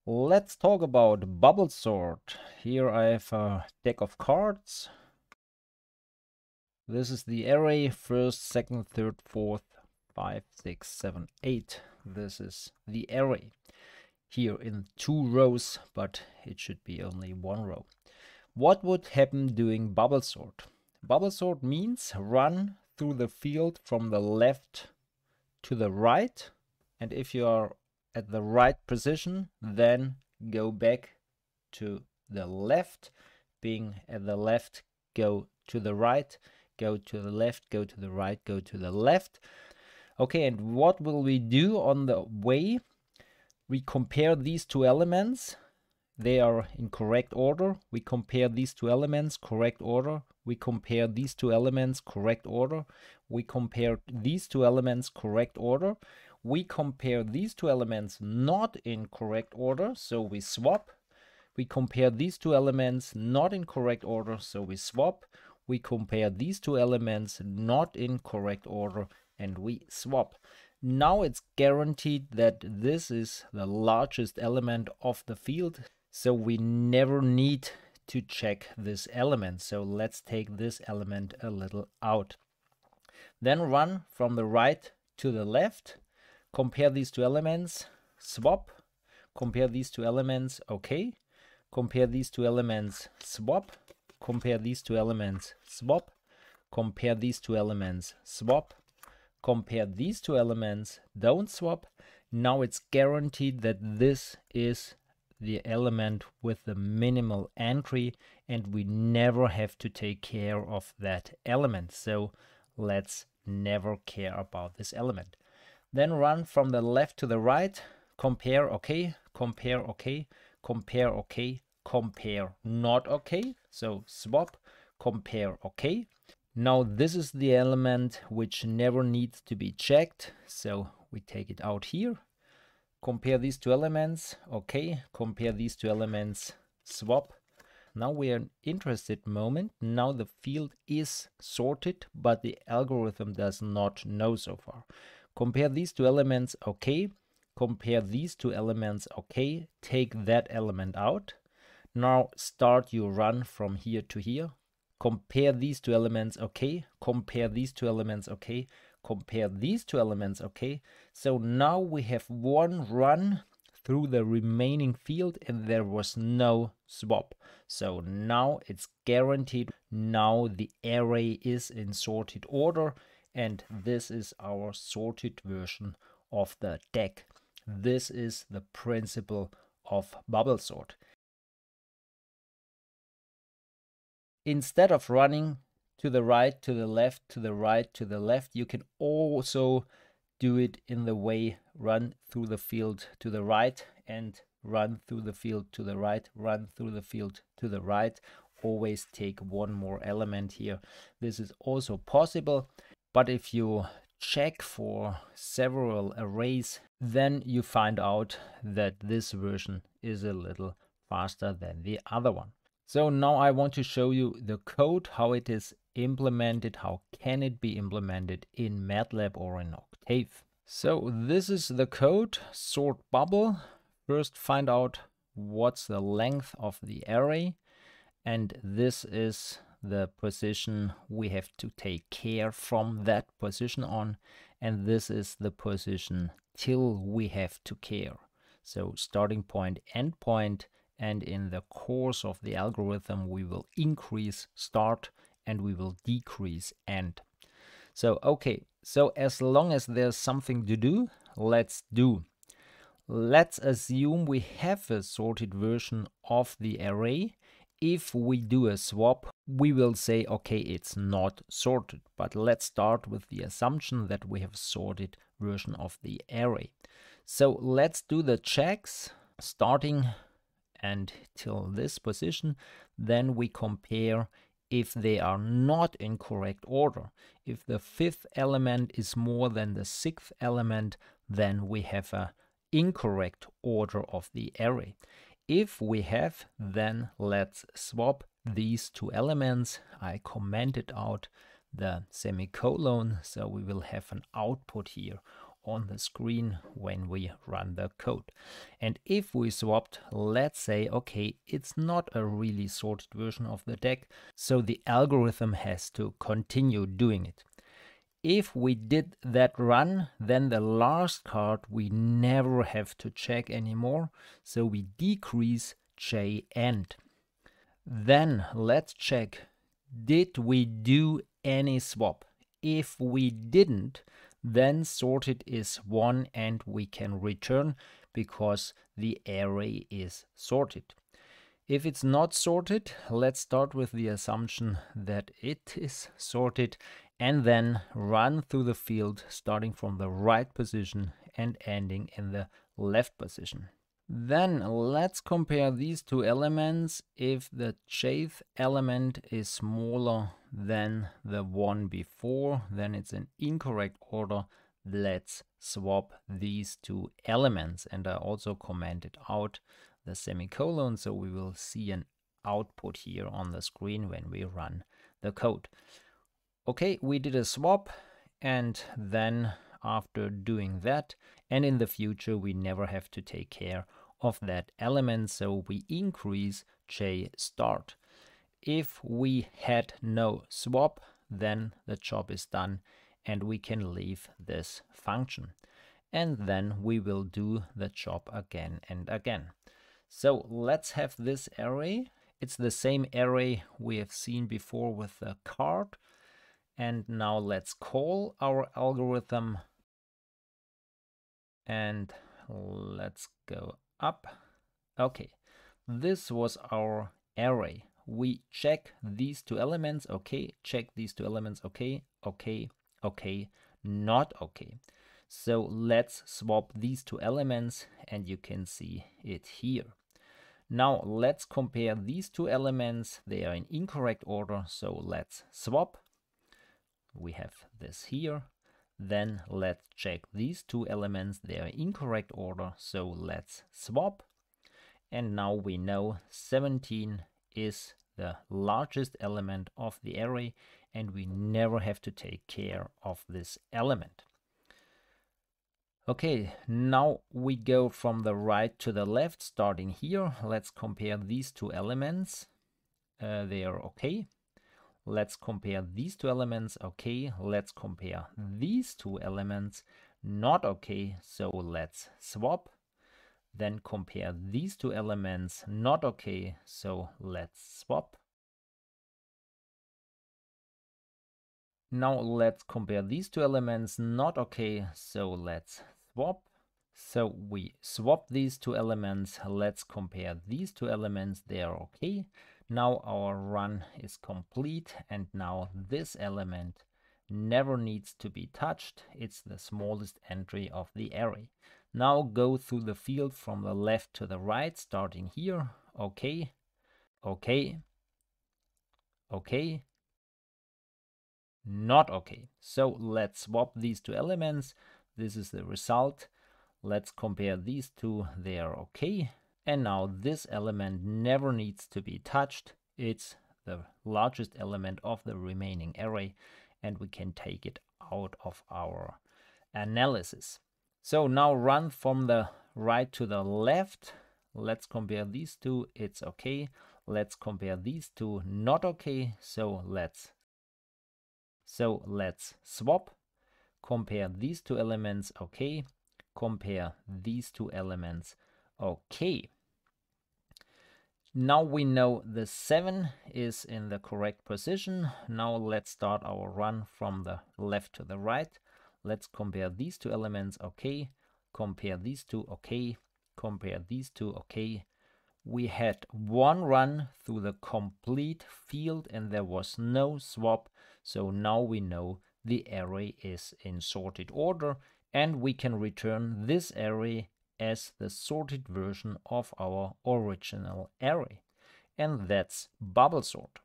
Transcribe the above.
Let's talk about Bubblesort. Here I have a deck of cards. This is the array, first, second, third, fourth, 5, 6, 7, 8. This is the array. Here in 2 rows, but it should be only 1 row. What would happen doing Bubblesort? Bubblesort means run through the field from the left to the right, and if you are at the right position, then go back to the left. Being at the left, go to the right, go to the left, go to the right, go to the left. Okay, and what will we do on the way? We compare these two elements. They are in correct order. We compare these two elements, correct order. We compare these two elements, correct order. We compare these two elements, correct order. We compare these two elements not in correct order, so we swap. We compare these two elements not in correct order, so we swap. We compare these two elements not in correct order, and we swap. Now it's guaranteed that this is the largest element of the field, so we never need to check this element. So let's take this element a little out. Then run from the right to the left, compare these two elements, swap, compare these two elements, okay, compare these two elements, swap, compare these two elements, swap, compare these two elements, swap, compare these two elements, don't swap. Now it's guaranteed that this is the element with the minimal entry, and we never have to take care of that element. So let's never care about this element. Then run from the left to the right, compare okay, compare okay, compare okay, compare not okay. So swap, compare okay. Now this is the element which never needs to be checked, so we take it out here. Compare these two elements, okay, compare these two elements, swap. Now we are in an interested moment. Now the field is sorted, but the algorithm does not know so far. Compare these two elements, okay, compare these two elements, okay, take that element out. Now start your run from here to here. Compare these two elements, okay, compare these two elements, okay, compare these two elements, okay. So now we have one run through the remaining field and there was no swap. So now it's guaranteed. Now the array is in sorted order, and this is our sorted version of the deck. This is the principle of Bubblesort. Instead of running to the right, to the left, to the right, to the left, you can also do it in the way run through the field to the right and run through the field to the right, run through the field to the right. Always take one more element here. This is also possible, but if you check for several arrays, then you find out that this version is a little faster than the other one. So now I want to show you the code, how it is implemented, how can it be implemented in MATLAB or in Octave. So this is the code, sort bubble. First find out what's the length of the array, and this is the position we have to take care from that position on, and this is the position till we have to care. So starting point, end point, and in the course of the algorithm we will increase start and we will decrease end. So okay, so as long as there's something to do, let's do. Let's assume we have a sorted version of the array. If we do a swap, we will say, okay, it's not sorted. But let's start with the assumption that we have sorted version of the array. So let's do the checks starting and till this position. Then we compare if they are not in correct order. If the 5th element is more than the 6th element, then we have a incorrect order of the array. If we have, then let's swap these two elements. I commented out the semicolon, so we will have an output here on the screen when we run the code. And if we swapped, let's say, okay, it's not a really sorted version of the deck, so the algorithm has to continue doing it. If we did that run, then the last card we never have to check anymore, so we decrease J end. Then let's check, did we do any swap? If we didn't, then sorted is 1 and we can return because the array is sorted. If it's not sorted, let's start with the assumption that it is sorted and then run through the field starting from the right position and ending in the left position. Then let's compare these two elements. If the jth element is smaller than the one before, then it's an incorrect order. Let's swap these two elements. And I also commented out the semicolon, so we will see an output here on the screen when we run the code. Okay, we did a swap, and then after doing that, and in the future we never have to take care of that element, so we increase J start. If we had no swap, then the job is done and we can leave this function. And then we will do the job again and again. So let's have this array. It's the same array we have seen before with the card. And now let's call our algorithm and let's go up. Okay, this was our array. We check these two elements, okay, check these two elements, okay, okay, okay, not okay. So let's swap these two elements and you can see it here. Now let's compare these two elements. They are in incorrect order, so let's swap. We have this here. Then let's check these two elements. They are in incorrect order, so let's swap. And now we know 17 is the largest element of the array, and we never have to take care of this element. Okay, now we go from the right to the left, starting here. Let's compare these two elements. They are okay. Let's compare these two elements, okay. Let's compare these two elements, not okay. So let's swap. Then compare these two elements, not okay. So let's swap. Now let's compare these two elements, not okay. So let's swap. So we swap these two elements. Let's compare these two elements. They are okay. Now our run is complete, and now this element never needs to be touched. It's the smallest entry of the array. Now go through the field from the left to the right, starting here. Okay, okay, okay, not okay. So let's swap these two elements. This is the result. Let's compare these two. They are okay. And now this element never needs to be touched. It's the largest element of the remaining array, and we can take it out of our analysis. So now run from the right to the left. Let's compare these two. It's okay. Let's compare these two. Not okay. So let's swap. Compare these two elements. Okay. Compare these two elements. Okay. Now we know the 7 is in the correct position. Now let's start our run from the left to the right. Let's compare these two elements, okay. Compare these two, okay. Compare these two, okay. We had one run through the complete field and there was no swap. So now we know the array is in sorted order, and we can return this array as the sorted version of our original array. And that's Bubblesort.